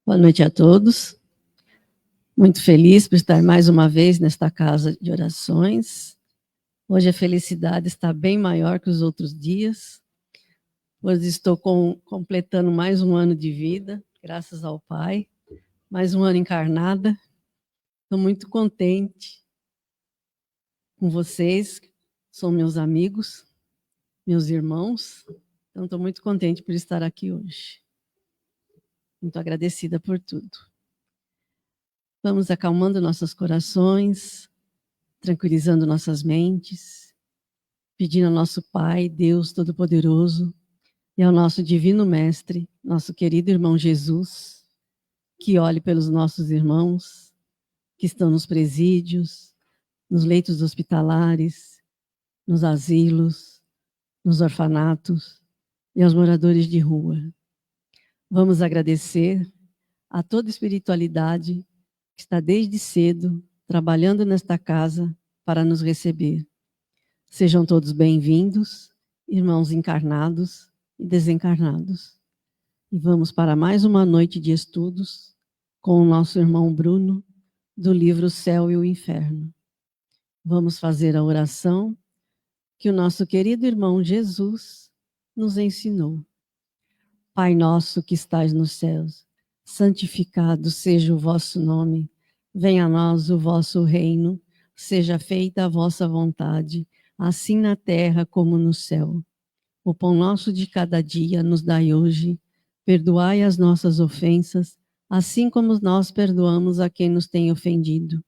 Boa noite a todos. Muito feliz por estar mais uma vez nesta casa de orações. Hoje a felicidade está bem maior que os outros dias. Hoje estou completando mais um ano de vida, graças ao Pai. Mais um ano encarnada. Estou muito contente com vocês, são meus amigos, meus irmãos. Então, estou muito contente por estar aqui hoje. Muito agradecida por tudo. Vamos acalmando nossos corações, tranquilizando nossas mentes, pedindo ao nosso Pai, Deus Todo-Poderoso, e ao nosso Divino Mestre, nosso querido irmão Jesus, que olhe pelos nossos irmãos que estão nos presídios, nos leitos hospitalares, nos asilos, nos orfanatos e aos moradores de rua. Vamos agradecer a toda a espiritualidade que está desde cedo trabalhando nesta casa para nos receber. Sejam todos bem-vindos, irmãos encarnados e desencarnados. E vamos para mais uma noite de estudos com o nosso irmão Bruno, do livro Céu e o Inferno. Vamos fazer a oração que o nosso querido irmão Jesus nos ensinou. Pai nosso que estais nos céus, santificado seja o vosso nome. Venha a nós o vosso reino, seja feita a vossa vontade, assim na terra como no céu. O pão nosso de cada dia nos dai hoje. Perdoai as nossas ofensas, assim como nós perdoamos a quem nos tem ofendido.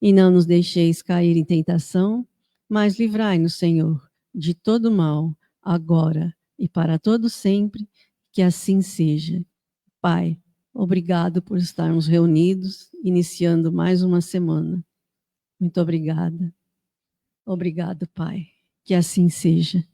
E não nos deixeis cair em tentação, mas livrai-nos, Senhor, de todo mal, agora e para todo sempre, que assim seja. Pai, obrigado por estarmos reunidos, iniciando mais uma semana. Muito obrigada. Obrigado, Pai. Que assim seja.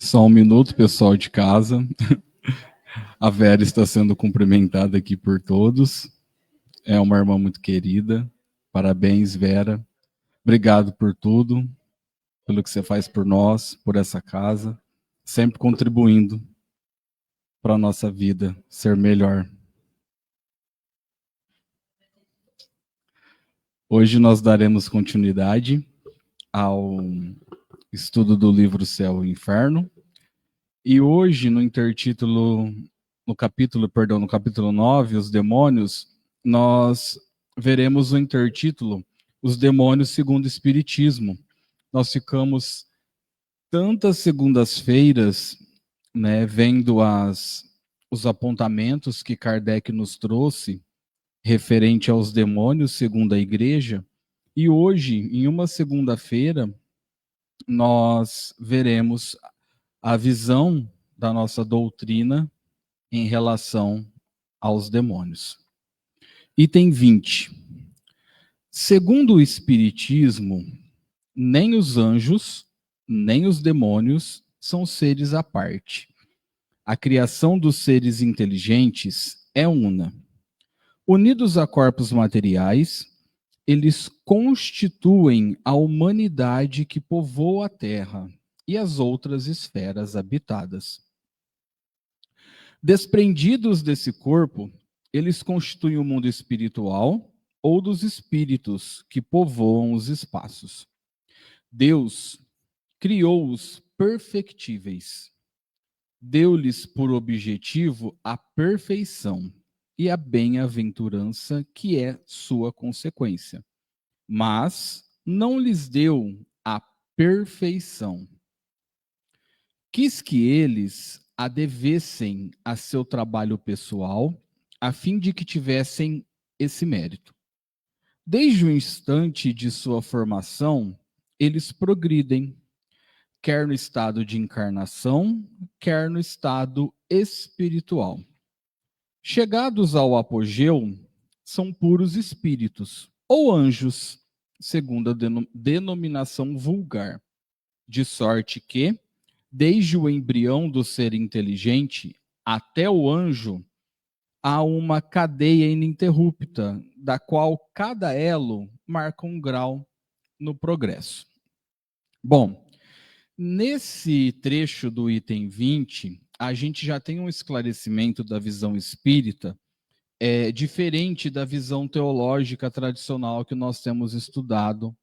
Só um minuto, pessoal de casa. A Vera está sendo cumprimentada aqui por todos. É uma irmã muito querida. Parabéns, Vera. Obrigado por tudo, pelo que você faz por nós, por essa casa, sempre contribuindo para a nossa vida ser melhor. Hoje nós daremos continuidade ao estudo do livro Céu e Inferno. E hoje, no intertítulo, no capítulo 9, Os Demônios, nós veremos o intertítulo, Os Demônios segundo o Espiritismo. Nós ficamos tantas segundas-feiras, né, vendo os apontamentos que Kardec nos trouxe referente aos demônios segundo a Igreja, e hoje, em uma segunda-feira, nós veremos a visão da nossa doutrina em relação aos demônios. Item 20. Segundo o Espiritismo, nem os anjos, nem os demônios são seres à parte. A criação dos seres inteligentes é una. Unidos a corpos materiais, eles constituem a humanidade que povoa a Terra e as outras esferas habitadas. Desprendidos desse corpo, eles constituem o mundo espiritual ou dos espíritos que povoam os espaços. Deus criou-os perfectíveis. Deu-lhes por objetivo a perfeição e a bem-aventurança que é sua consequência. Mas não lhes deu a perfeição. Quis que eles a devessem a seu trabalho pessoal, a fim de que tivessem esse mérito. Desde o instante de sua formação, eles progridem, quer no estado de encarnação, quer no estado espiritual. Chegados ao apogeu, são puros espíritos, ou anjos, segundo a denominação vulgar, de sorte que, desde o embrião do ser inteligente até o anjo, há uma cadeia ininterrupta, da qual cada elo marca um grau no progresso. Bom, nesse trecho do item 20, a gente já tem um esclarecimento da visão espírita, diferente da visão teológica tradicional que nós temos estudado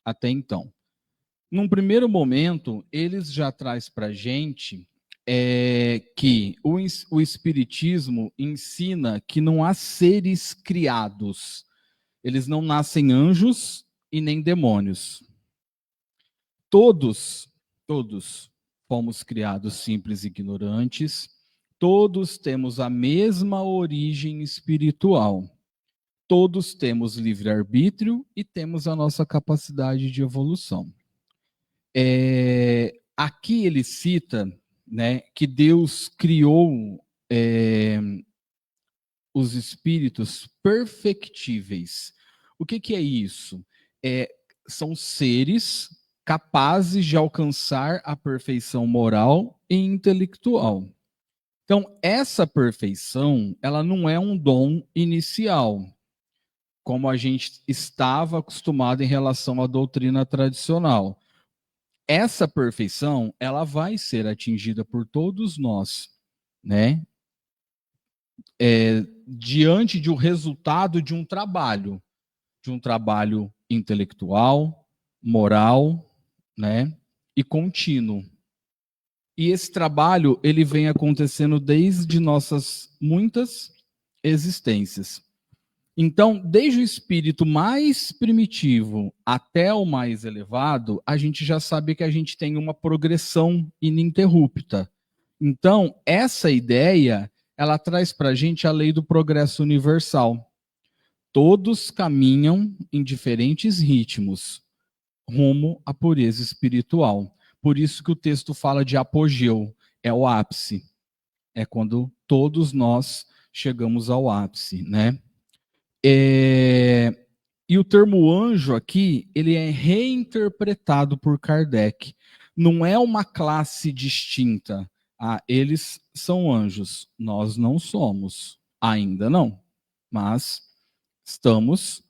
até então. Num primeiro momento, eles já traz para a gente que o Espiritismo ensina que não há seres criados. Eles não nascem anjos e nem demônios. Todos fomos criados simples e ignorantes. Todos temos a mesma origem espiritual. Todos temos livre-arbítrio e temos a nossa capacidade de evolução. Aqui ele cita, né, que Deus criou os espíritos perfectíveis. O que é isso? São seres capazes de alcançar a perfeição moral e intelectual. Então, essa perfeição, ela não é um dom inicial, como a gente estava acostumado em relação à doutrina tradicional. Essa perfeição, ela vai ser atingida por todos nós, né? Diante de um resultado de um trabalho intelectual, moral, né? E contínuo. E esse trabalho, ele vem acontecendo desde nossas muitas existências. Então, desde o espírito mais primitivo até o mais elevado, a gente já sabe que a gente tem uma progressão ininterrupta. Então, essa ideia, ela traz para a gente a lei do progresso universal. Todos caminham em diferentes ritmos, rumo à pureza espiritual. Por isso que o texto fala de apogeu, é o ápice. É quando todos nós chegamos ao ápice, né? E o termo anjo aqui, ele é reinterpretado por Kardec. Não é uma classe distinta. Eles são anjos, nós não somos. Ainda não. Mas estamos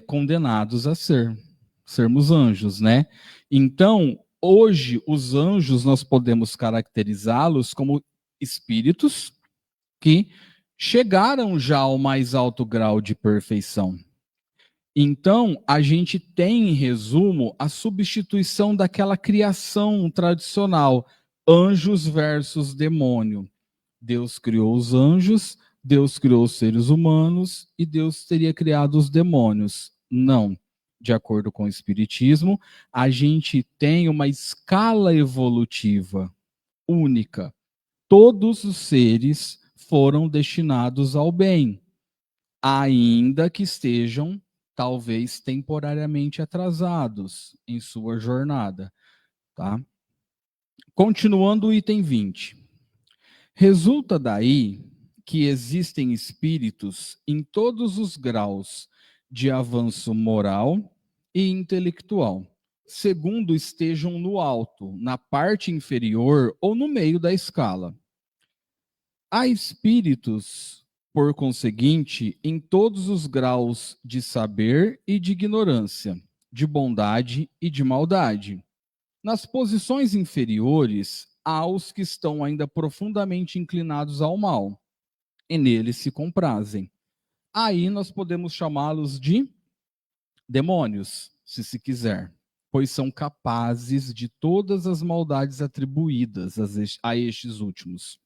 condenados a sermos anjos, né? Então, hoje, os anjos, nós podemos caracterizá-los como espíritos que chegaram já ao mais alto grau de perfeição. Então, a gente tem, em resumo, a substituição daquela criação tradicional, anjos versus demônio. Deus criou os anjos, Deus criou os seres humanos e Deus teria criado os demônios. Não. De acordo com o Espiritismo, a gente tem uma escala evolutiva única. Todos os seres foram destinados ao bem, ainda que estejam, talvez, temporariamente atrasados em sua jornada. Tá? Continuando o item 20. Resulta daí que existem espíritos em todos os graus de avanço moral e intelectual, segundo estejam no alto, na parte inferior ou no meio da escala. Há espíritos, por conseguinte, em todos os graus de saber e de ignorância, de bondade e de maldade. Nas posições inferiores, há os que estão ainda profundamente inclinados ao mal, e neles se comprazem. Aí nós podemos chamá-los de demônios, se quiser, pois são capazes de todas as maldades atribuídas a estes últimos.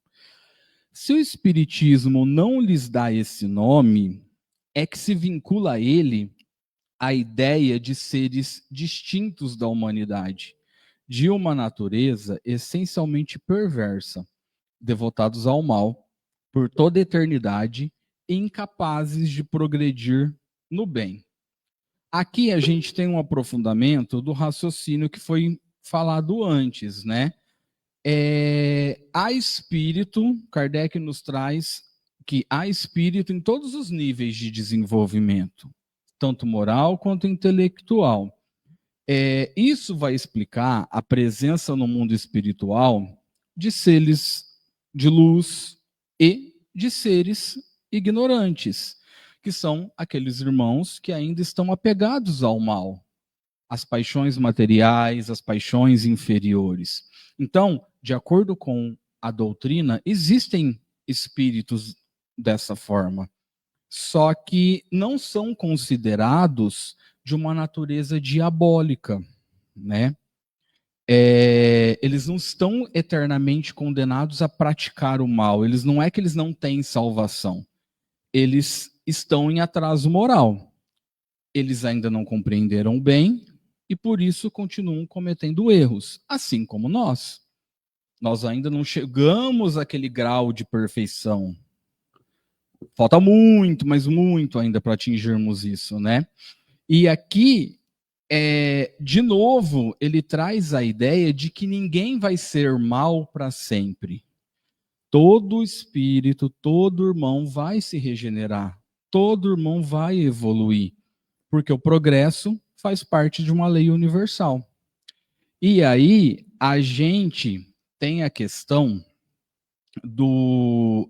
Se o Espiritismo não lhes dá esse nome, é que se vincula a ele a ideia de seres distintos da humanidade, de uma natureza essencialmente perversa, devotados ao mal, por toda a eternidade, e incapazes de progredir no bem. Aqui a gente tem um aprofundamento do raciocínio que foi falado antes, né? Há espírito, Kardec nos traz que há espírito em todos os níveis de desenvolvimento, tanto moral quanto intelectual. Isso vai explicar a presença no mundo espiritual de seres de luz e de seres ignorantes, que são aqueles irmãos que ainda estão apegados ao mal, às paixões materiais, às paixões inferiores. Então, de acordo com a doutrina, existem espíritos dessa forma, só que não são considerados de uma natureza diabólica, né? Eles não estão eternamente condenados a praticar o mal. Não é que eles não têm salvação. Eles estão em atraso moral. Eles ainda não compreenderam bem e por isso continuam cometendo erros, assim como nós. Nós ainda não chegamos àquele grau de perfeição. Falta muito, mas muito ainda para atingirmos isso, né? E aqui, de novo, ele traz a ideia de que ninguém vai ser mal para sempre. Todo espírito, todo irmão vai se regenerar. Todo irmão vai evoluir. Porque o progresso faz parte de uma lei universal. E aí, a gente tem a questão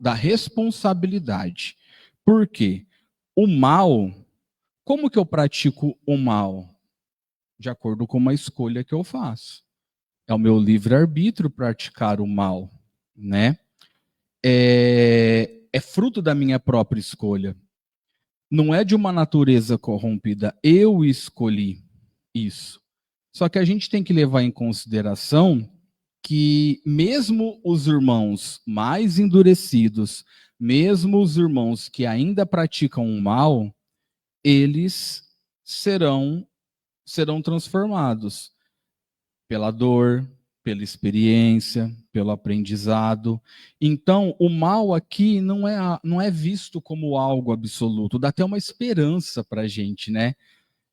da responsabilidade. Por quê? O mal, como que eu pratico o mal? De acordo com uma escolha que eu faço. É o meu livre-arbítrio praticar o mal, né? É fruto da minha própria escolha. Não é de uma natureza corrompida. Eu escolhi isso. Só que a gente tem que levar em consideração que mesmo os irmãos mais endurecidos, mesmo os irmãos que ainda praticam o mal, eles serão transformados pela dor, pela experiência, pelo aprendizado. Então, o mal aqui não é visto como algo absoluto, dá até uma esperança para a gente, né?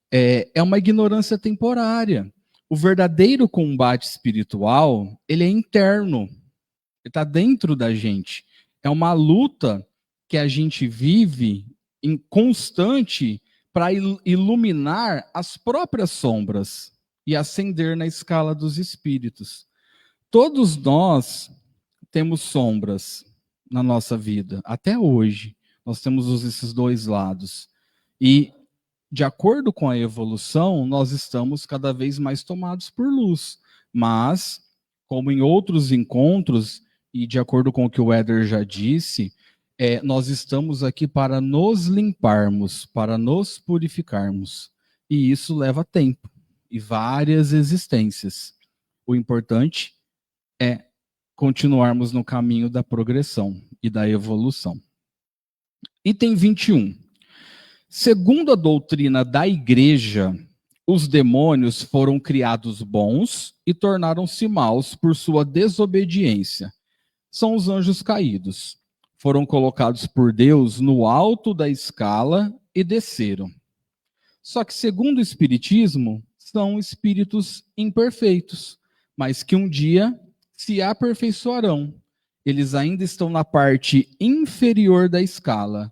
É uma ignorância temporária. O verdadeiro combate espiritual, ele é interno, ele está dentro da gente. É uma luta que a gente vive em constante para iluminar as próprias sombras e ascender na escala dos espíritos. Todos nós temos sombras na nossa vida, até hoje. Nós temos esses dois lados. E, de acordo com a evolução, nós estamos cada vez mais tomados por luz. Mas, como em outros encontros, e de acordo com o que o Éder já disse, nós estamos aqui para nos limparmos, para nos purificarmos. E isso leva tempo e várias existências. O importante é continuarmos no caminho da progressão e da evolução. Item 21. Segundo a doutrina da Igreja, os demônios foram criados bons e tornaram-se maus por sua desobediência. São os anjos caídos. Foram colocados por Deus no alto da escala e desceram. Só que, segundo o Espiritismo, são espíritos imperfeitos, mas que um dia se aperfeiçoarão. Eles ainda estão na parte inferior da escala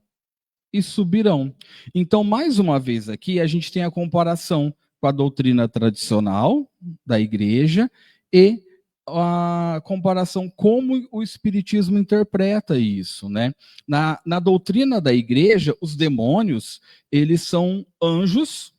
e subirão. Então, mais uma vez aqui, a gente tem a comparação com a doutrina tradicional da Igreja e a comparação como o Espiritismo interpreta isso, né? Na doutrina da Igreja, os demônios, eles são anjos,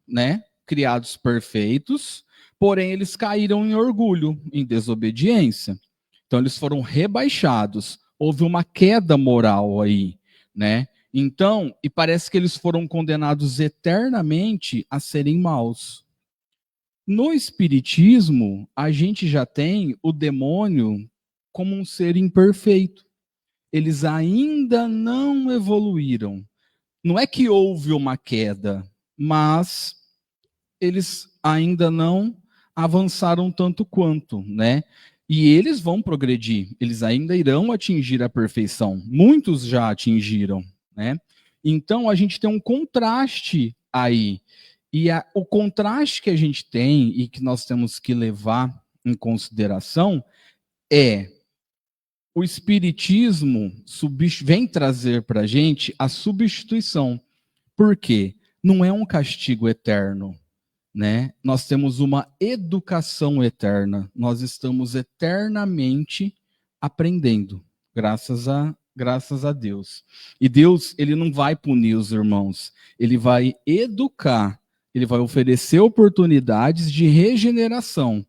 né? Criados perfeitos, porém eles caíram em orgulho, em desobediência. Então eles foram rebaixados. Houve uma queda moral aí, né? Então, e parece que eles foram condenados eternamente a serem maus. No Espiritismo, a gente já tem o demônio como um ser imperfeito. Eles ainda não evoluíram. Não é que houve uma queda, mas eles ainda não avançaram tanto quanto, né? E eles vão progredir, eles ainda irão atingir a perfeição. Muitos já atingiram, né? Então a gente tem um contraste aí. E o contraste que a gente tem e que nós temos que levar em consideração é o Espiritismo vem trazer para a gente a substituição. Por quê? Não é um castigo eterno, né? Nós temos uma educação eterna. Nós estamos eternamente aprendendo, graças a Deus. E Deus, ele não vai punir os irmãos, ele vai educar, ele vai oferecer oportunidades de regeneração.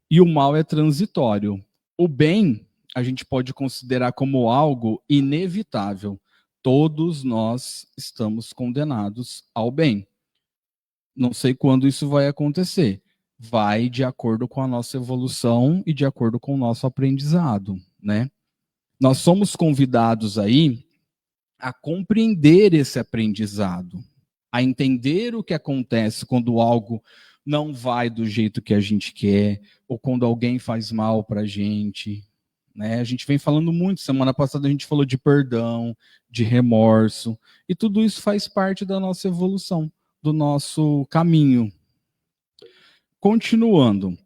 E o mal é transitório. O bem, a gente pode considerar como algo inevitável. Todos nós estamos condenados ao bem. Não sei quando isso vai acontecer. Vai de acordo com a nossa evolução e de acordo com o nosso aprendizado, né? Nós somos convidados aí a compreender esse aprendizado, a entender o que acontece quando algo não vai do jeito que a gente quer, ou quando alguém faz mal para a gente, né? A gente vem falando muito, semana passada a gente falou de perdão, de remorso, e tudo isso faz parte da nossa evolução, do nosso caminho. Continuando,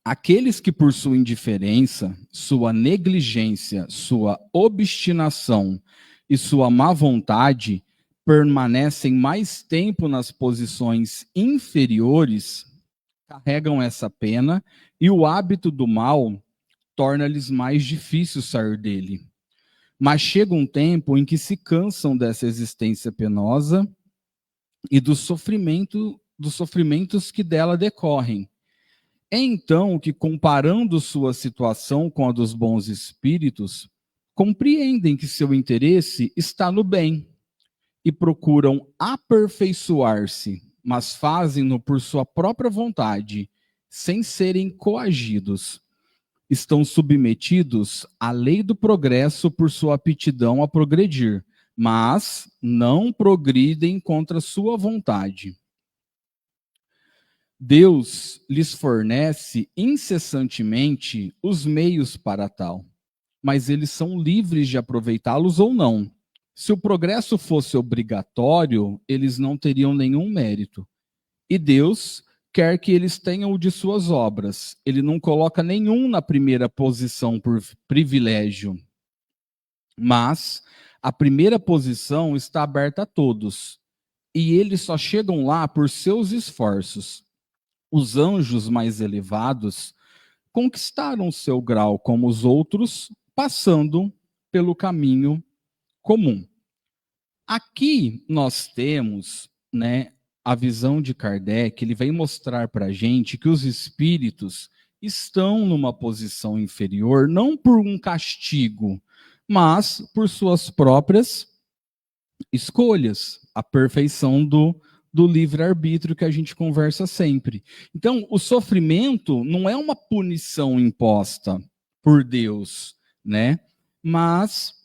aqueles que por sua indiferença, sua negligência, sua obstinação e sua má vontade permanecem mais tempo nas posições inferiores, carregam essa pena e o hábito do mal torna-lhes mais difícil sair dele. Mas chega um tempo em que se cansam dessa existência penosa e dos sofrimentos que dela decorrem. É então que, comparando sua situação com a dos bons espíritos, compreendem que seu interesse está no bem e procuram aperfeiçoar-se, mas fazem-no por sua própria vontade, sem serem coagidos. Estão submetidos à lei do progresso por sua aptidão a progredir, mas não progridem contra sua vontade. Deus lhes fornece incessantemente os meios para tal, mas eles são livres de aproveitá-los ou não. Se o progresso fosse obrigatório, eles não teriam nenhum mérito. E Deus quer que eles tenham o de suas obras. Ele não coloca nenhum na primeira posição por privilégio. Mas a primeira posição está aberta a todos. E eles só chegam lá por seus esforços. Os anjos mais elevados conquistaram seu grau como os outros, passando pelo caminho comum. Aqui nós temos, né, a visão de Kardec. Ele vem mostrar para a gente que os espíritos estão numa posição inferior, não por um castigo, mas por suas próprias escolhas, a perfeição do livre-arbítrio que a gente conversa sempre. Então, o sofrimento não é uma punição imposta por Deus, né? Mas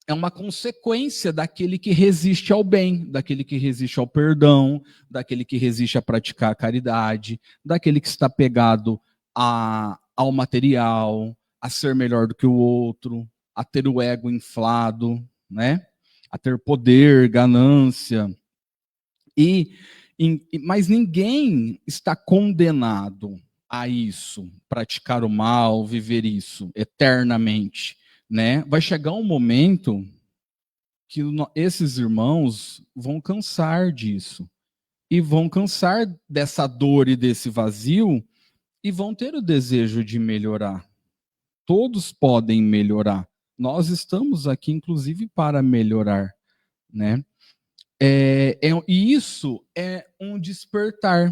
é uma consequência daquele que resiste ao bem, daquele que resiste ao perdão, daquele que resiste a praticar a caridade, daquele que está pegado ao material, a ser melhor do que o outro, a ter o ego inflado, né? A ter poder, ganância. Mas ninguém está condenado a isso, praticar o mal, viver isso eternamente, né? Vai chegar um momento que esses irmãos vão cansar disso, e vão cansar dessa dor e desse vazio, e vão ter o desejo de melhorar. Todos podem melhorar. Nós estamos aqui, inclusive, para melhorar, né? E isso é um despertar.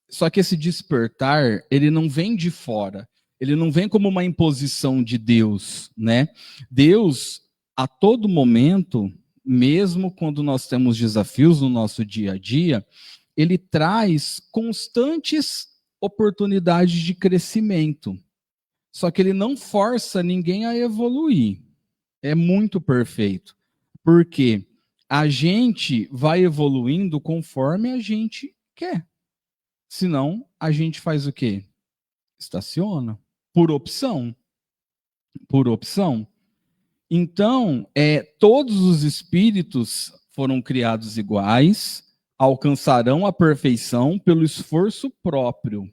Só que esse despertar, ele não vem de fora. Ele não vem como uma imposição de Deus, né? Deus, a todo momento, mesmo quando nós temos desafios no nosso dia a dia, ele traz constantes oportunidades de crescimento. Só que ele não força ninguém a evoluir. É muito perfeito. Por quê? A gente vai evoluindo conforme a gente quer. Senão, a gente faz o quê? Estaciona. Por opção. Por opção. Então, todos os espíritos foram criados iguais, alcançarão a perfeição pelo esforço próprio.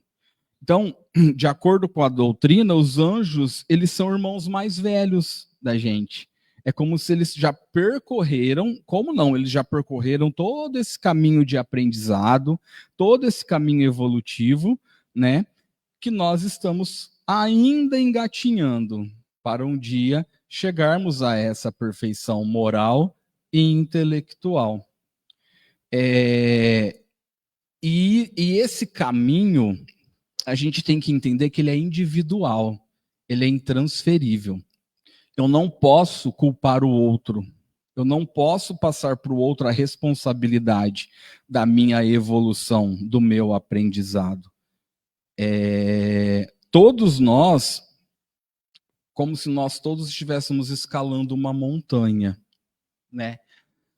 Então, de acordo com a doutrina, os anjos, eles são irmãos mais velhos da gente. É como se eles já percorreram, como não? Eles já percorreram todo esse caminho de aprendizado, todo esse caminho evolutivo, né? Que nós estamos ainda engatinhando para um dia chegarmos a essa perfeição moral e intelectual. E esse caminho, a gente tem que entender que ele é individual, ele é intransferível. Eu não posso culpar o outro, eu não posso passar para o outro a responsabilidade da minha evolução, do meu aprendizado. Todos nós, como se nós todos estivéssemos escalando uma montanha, né?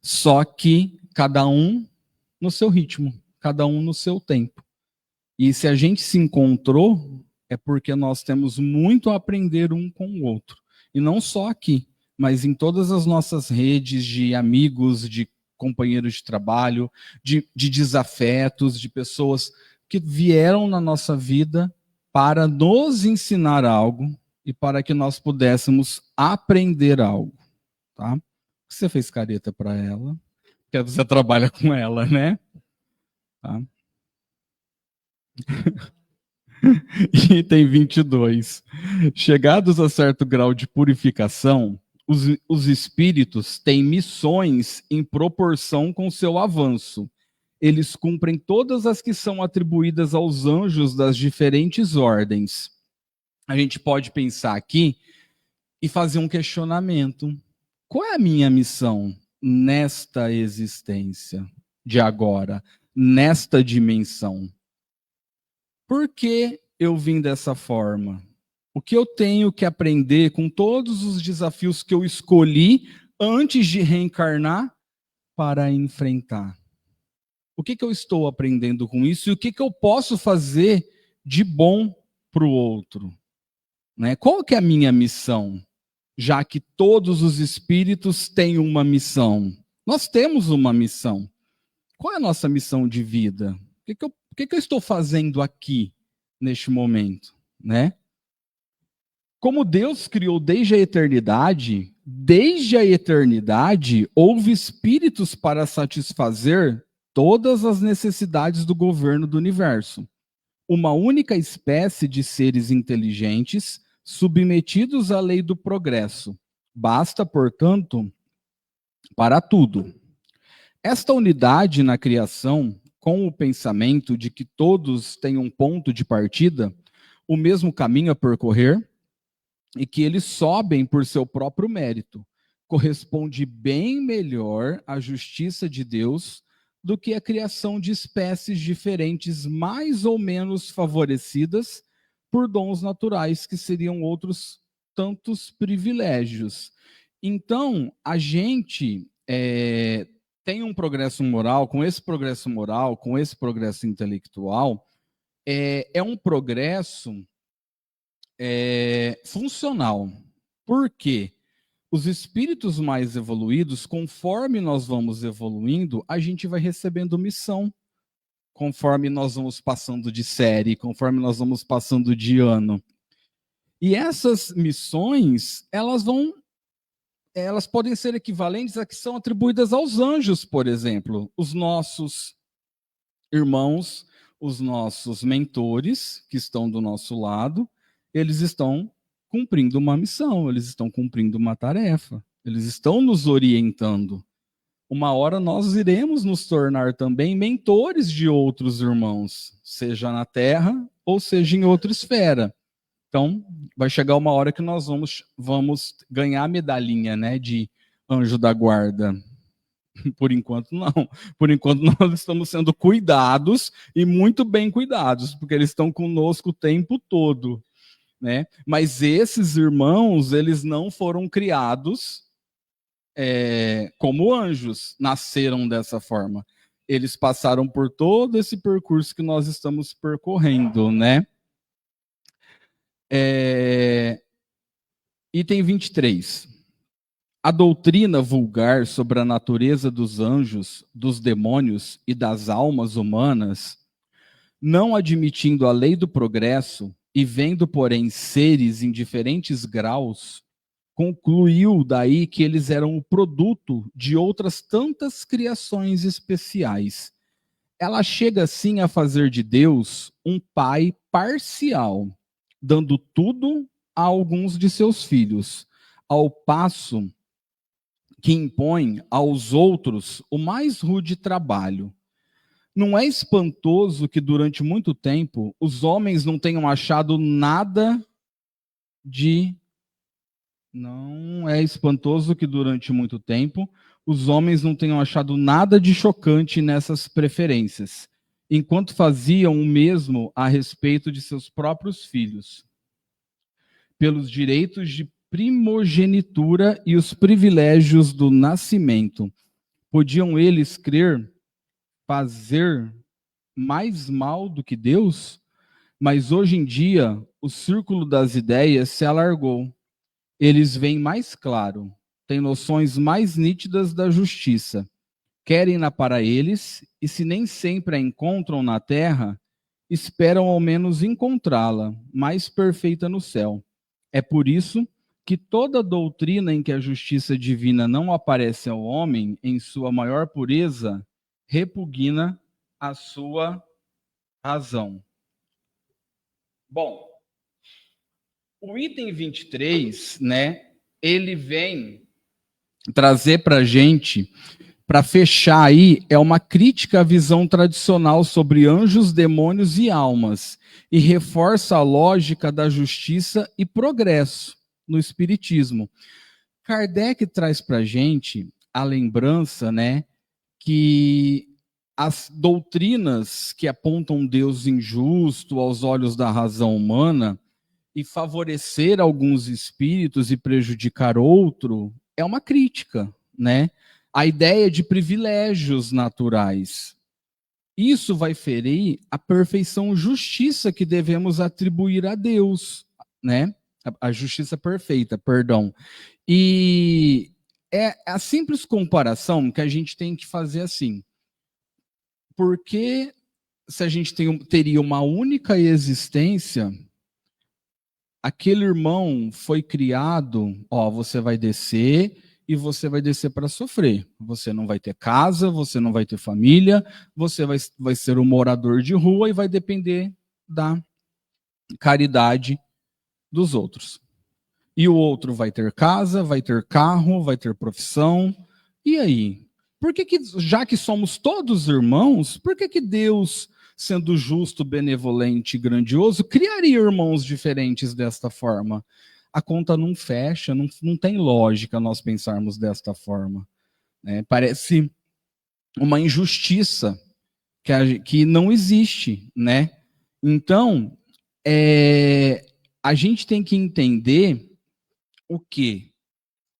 Só que cada um no seu ritmo, cada um no seu tempo. E se a gente se encontrou, é porque nós temos muito a aprender um com o outro. E não só aqui, mas em todas as nossas redes de amigos, de companheiros de trabalho, de desafetos, de pessoas que vieram na nossa vida para nos ensinar algo e para que nós pudéssemos aprender algo. Tá? Você fez careta para ela, porque você trabalha com ela, né? Tá? Item 22. Chegados a certo grau de purificação, os espíritos têm missões em proporção com seu avanço. Eles cumprem todas as que são atribuídas aos anjos das diferentes ordens. A gente pode pensar aqui e fazer um questionamento. Qual é a minha missão nesta existência de agora, nesta dimensão? Por que eu vim dessa forma? O que eu tenho que aprender com todos os desafios que eu escolhi antes de reencarnar para enfrentar? O que eu estou aprendendo com isso e o que eu posso fazer de bom para o outro? Né? Qual que é a minha missão? Já que todos os espíritos têm uma missão. Nós temos uma missão. Qual é a nossa missão de vida? O que eu estou fazendo aqui, neste momento? Né? Como Deus criou desde a eternidade, houve espíritos para satisfazer todas as necessidades do governo do universo. Uma única espécie de seres inteligentes submetidos à lei do progresso. Basta, portanto, para tudo. Esta unidade na criação, com o pensamento de que todos têm um ponto de partida, o mesmo caminho a percorrer, e que eles sobem por seu próprio mérito, corresponde bem melhor à justiça de Deus do que a criação de espécies diferentes mais ou menos favorecidas por dons naturais, que seriam outros tantos privilégios. Então, a gente tem um progresso moral, com esse progresso intelectual, é um progresso funcional. Por quê? Os espíritos mais evoluídos, conforme nós vamos evoluindo, a gente vai recebendo missão. Conforme nós vamos passando de série, conforme nós vamos passando de ano. E essas missões, elas podem ser equivalentes a que são atribuídas aos anjos, por exemplo. Os nossos irmãos, os nossos mentores, que estão do nosso lado, eles estão cumprindo uma missão, eles estão cumprindo uma tarefa, eles estão nos orientando. Uma hora nós iremos nos tornar também mentores de outros irmãos, seja na Terra ou seja em outra esfera. Então, vai chegar uma hora que nós vamos ganhar a medalhinha, né, de anjo da guarda. Por enquanto, não. Por enquanto, nós estamos sendo cuidados e muito bem cuidados, porque eles estão conosco o tempo todo. Né? Mas esses irmãos, eles não foram criados como anjos, nasceram dessa forma. Eles passaram por todo esse percurso que nós estamos percorrendo, né? Item 23. A doutrina vulgar sobre a natureza dos anjos, dos demônios e das almas humanas, não admitindo a lei do progresso e vendo, porém, seres em diferentes graus, concluiu daí que eles eram o produto de outras tantas criações especiais. Ela chega assim a fazer de Deus um pai parcial, dando tudo a alguns de seus filhos, ao passo que impõe aos outros o mais rude trabalho. Não é espantoso que durante muito tempo os homens não tenham achado nada de. Não é espantoso que durante muito tempo os homens não tenham achado nada de chocante nessas preferências, enquanto faziam o mesmo a respeito de seus próprios filhos, pelos direitos de primogenitura e os privilégios do nascimento. Podiam eles crer fazer mais mal do que Deus? Mas hoje em dia, o círculo das ideias se alargou. Eles veem mais claro, têm noções mais nítidas da justiça, querem-na para eles, e se nem sempre a encontram na terra, esperam ao menos encontrá-la, mais perfeita no céu. É por isso que toda doutrina em que a justiça divina não aparece ao homem em sua maior pureza, repugna a sua razão. Bom, o item 23, né, ele vem trazer para a gente, para fechar aí, é uma crítica à visão tradicional sobre anjos, demônios e almas, e reforça a lógica da justiça e progresso no Espiritismo. Kardec traz para a gente a lembrança, né, que as doutrinas que apontam Deus injusto aos olhos da razão humana e favorecer alguns espíritos e prejudicar outro é uma crítica, né? A ideia de privilégios naturais. Isso vai ferir a perfeição justiça que devemos atribuir a Deus, né? A justiça perfeita, perdão. E é a simples comparação que a gente tem que fazer assim. Porque se a gente teria uma única existência, aquele irmão foi criado, ó, você vai descer e você vai descer para sofrer. Você não vai ter casa, você não vai ter família, você vai ser um morador de rua e vai depender da caridade dos outros. E o outro vai ter casa, vai ter carro, vai ter profissão. E aí? Por que, já que somos todos irmãos, por que Deus, sendo justo, benevolente e grandioso, criaria irmãos diferentes desta forma? A conta não fecha, não tem lógica nós pensarmos desta forma. Né? Parece uma injustiça que não existe. Né? Então, a gente tem que entender o quê?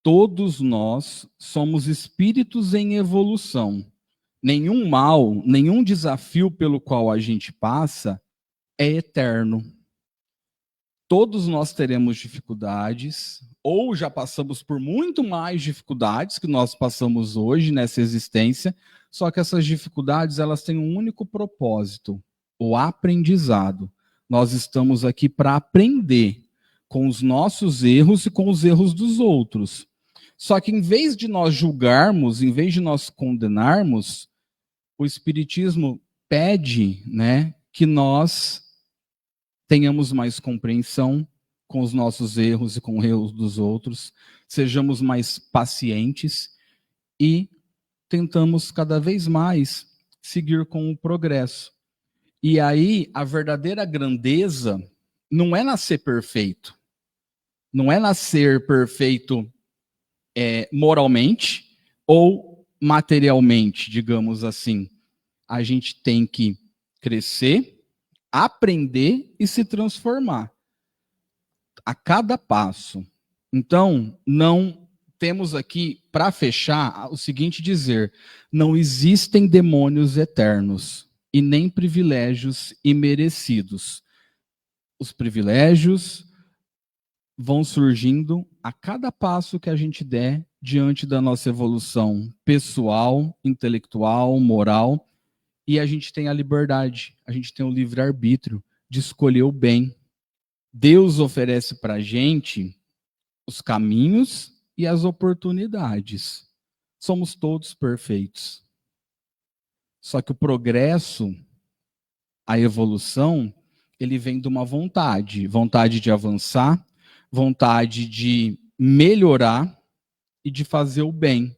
Todos nós somos espíritos em evolução. Nenhum mal, nenhum desafio pelo qual a gente passa é eterno. Todos nós teremos dificuldades, ou já passamos por muito mais dificuldades que nós passamos hoje nessa existência, só que essas dificuldades elas têm um único propósito, o aprendizado. Nós estamos aqui para aprender com os nossos erros e com os erros dos outros. Só que em vez de nós julgarmos, em vez de nós condenarmos, o Espiritismo pede, né, que nós tenhamos mais compreensão com os nossos erros e com os erros dos outros, sejamos mais pacientes e tentamos cada vez mais seguir com o progresso. E aí, a verdadeira grandeza não é nascer perfeito. Não é nascer perfeito moralmente ou materialmente, digamos assim. A gente tem que crescer, aprender e se transformar a cada passo. Então, não temos aqui, para fechar, o seguinte dizer: não existem demônios eternos e nem privilégios imerecidos. Os privilégios vão surgindo a cada passo que a gente der diante da nossa evolução pessoal, intelectual, moral, e a gente tem a liberdade, a gente tem o livre-arbítrio de escolher o bem. Deus oferece para a gente os caminhos e as oportunidades. Somos todos perfeitos. Só que o progresso, a evolução, ele vem de uma vontade de avançar, vontade de melhorar e de fazer o bem,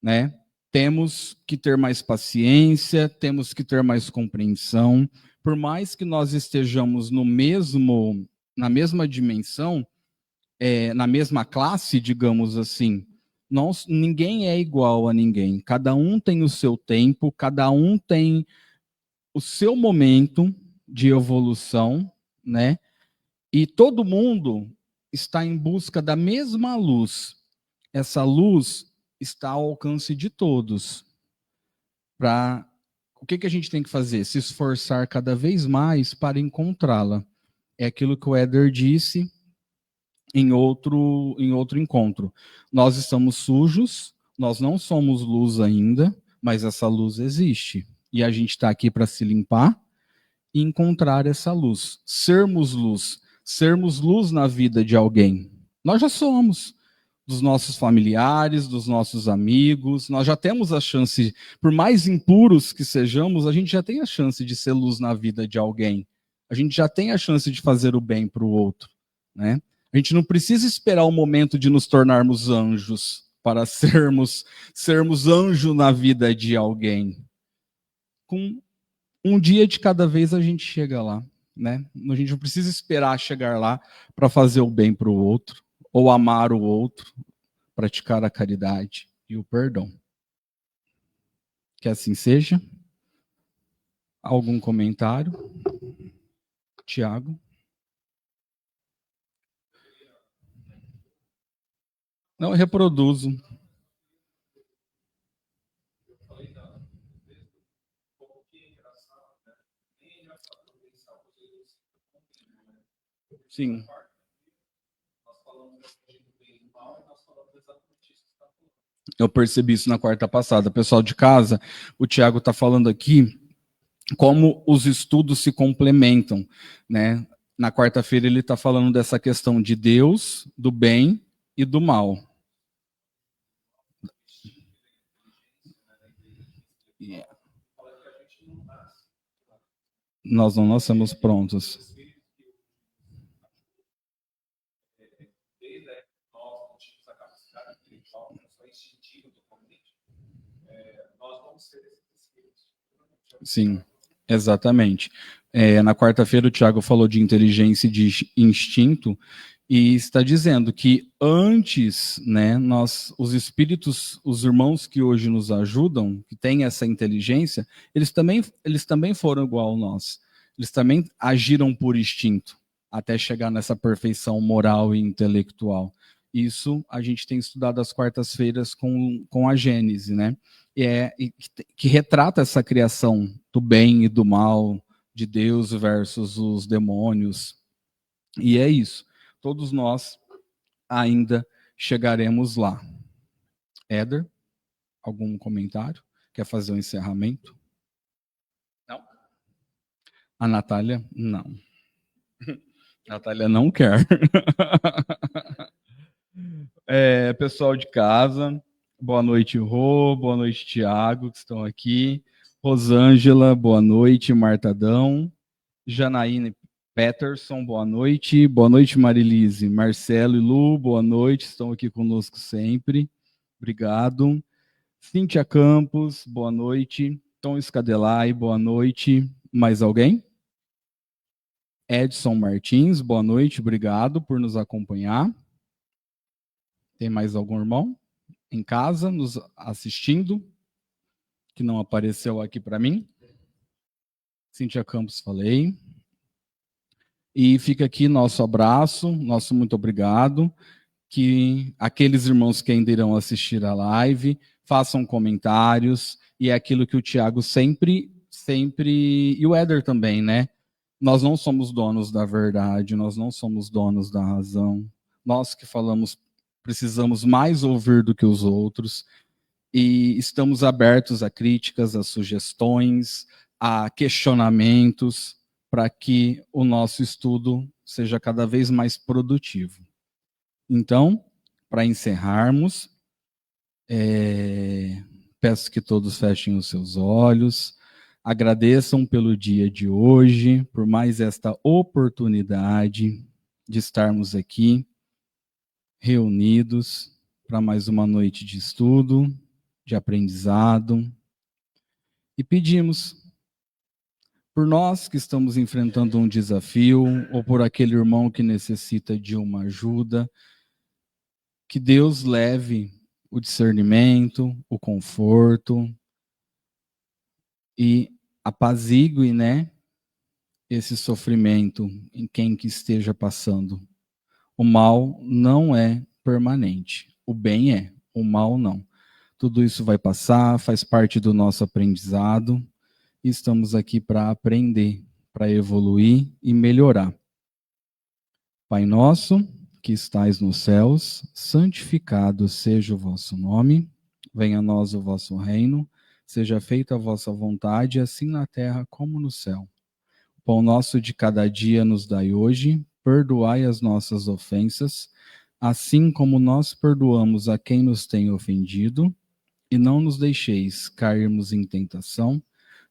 né? Temos que ter mais paciência, temos que ter mais compreensão. Por mais que nós estejamos na mesma dimensão, na mesma classe, digamos assim, ninguém é igual a ninguém. Cada um tem o seu tempo, cada um tem o seu momento de evolução, né? E todo mundo está em busca da mesma luz. Essa luz está ao alcance de todos. O que a gente tem que fazer? Se esforçar cada vez mais para encontrá-la. É aquilo que o Éder disse em outro encontro. Nós estamos sujos, nós não somos luz ainda, mas essa luz existe. E a gente está aqui para se limpar e encontrar essa luz. Sermos luz na vida de alguém. Nós já somos, dos nossos familiares, dos nossos amigos, nós já temos a chance, por mais impuros que sejamos, a gente já tem a chance de ser luz na vida de alguém. A gente já tem a chance de fazer o bem para o outro, né? A gente não precisa esperar o momento de nos tornarmos anjos para sermos anjo na vida de alguém. Com um dia de cada vez a gente chega lá, né? A gente não precisa esperar chegar lá para fazer o bem para o outro, ou amar o outro, praticar a caridade e o perdão. Que assim seja. Algum comentário? Tiago? Não, eu reproduzo. Sim. Eu percebi isso na quarta passada. Pessoal de casa, o Tiago está falando aqui como os estudos se complementam, né? Na quarta-feira ele está falando dessa questão de Deus, do bem e do mal. Nós não nascemos prontos. Sim, exatamente. Na quarta-feira o Tiago falou de inteligência e de instinto e está dizendo que antes, né, os espíritos, os irmãos que hoje nos ajudam, que têm essa inteligência, eles também foram igual a nós. Eles também agiram por instinto até chegar nessa perfeição moral e intelectual. Isso a gente tem estudado às quartas-feiras com a Gênese, né? Que retrata essa criação do bem e do mal, de Deus versus os demônios. E é isso. Todos nós ainda chegaremos lá. Éder, algum comentário? Quer fazer um encerramento? Não? A Natália? Não. A Natália não quer. Pessoal de casa, boa noite, Rô, boa noite, Tiago, que estão aqui. Rosângela, boa noite, Martadão. Janaíne Peterson, boa noite. Boa noite, Marilise. Marcelo e Lu, boa noite, estão aqui conosco sempre. Obrigado. Cíntia Campos, boa noite. Tom Escadelai, boa noite. Mais alguém? Edson Martins, boa noite, obrigado por nos acompanhar. Tem mais algum irmão em casa nos assistindo que não apareceu aqui para mim? Cíntia Campos, falei. E fica aqui nosso abraço, nosso muito obrigado. Que aqueles irmãos que ainda irão assistir a live façam comentários, e é aquilo que o Tiago sempre, e o Éder também, né? Nós não somos donos da verdade, nós não somos donos da razão. Nós que falamos, precisamos mais ouvir do que os outros, e estamos abertos a críticas, a sugestões, a questionamentos, para que o nosso estudo seja cada vez mais produtivo. Então, para encerrarmos, peço que todos fechem os seus olhos, agradeçam pelo dia de hoje, por mais esta oportunidade de estarmos aqui reunidos para mais uma noite de estudo, de aprendizado. E pedimos por nós que estamos enfrentando um desafio, ou por aquele irmão que necessita de uma ajuda, que Deus leve o discernimento, o conforto e apazigue, né, esse sofrimento em quem que esteja passando. O mal não é permanente, o bem é, o mal não. Tudo isso vai passar, faz parte do nosso aprendizado, e estamos aqui para aprender, para evoluir e melhorar. Pai nosso, que estais nos céus, santificado seja o vosso nome, venha a nós o vosso reino, seja feita a vossa vontade, assim na terra como no céu. O pão nosso de cada dia nos dai hoje, perdoai as nossas ofensas, assim como nós perdoamos a quem nos tem ofendido, e não nos deixeis cairmos em tentação,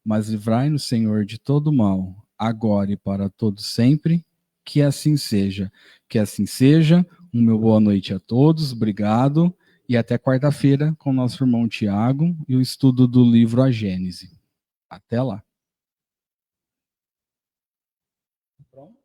mas livrai-nos, Senhor, de todo mal, agora e para todo sempre. Que assim seja. Que assim seja. Uma boa noite a todos. Obrigado. E até quarta-feira com o nosso irmão Tiago e o estudo do livro A Gênese. Até lá. Pronto.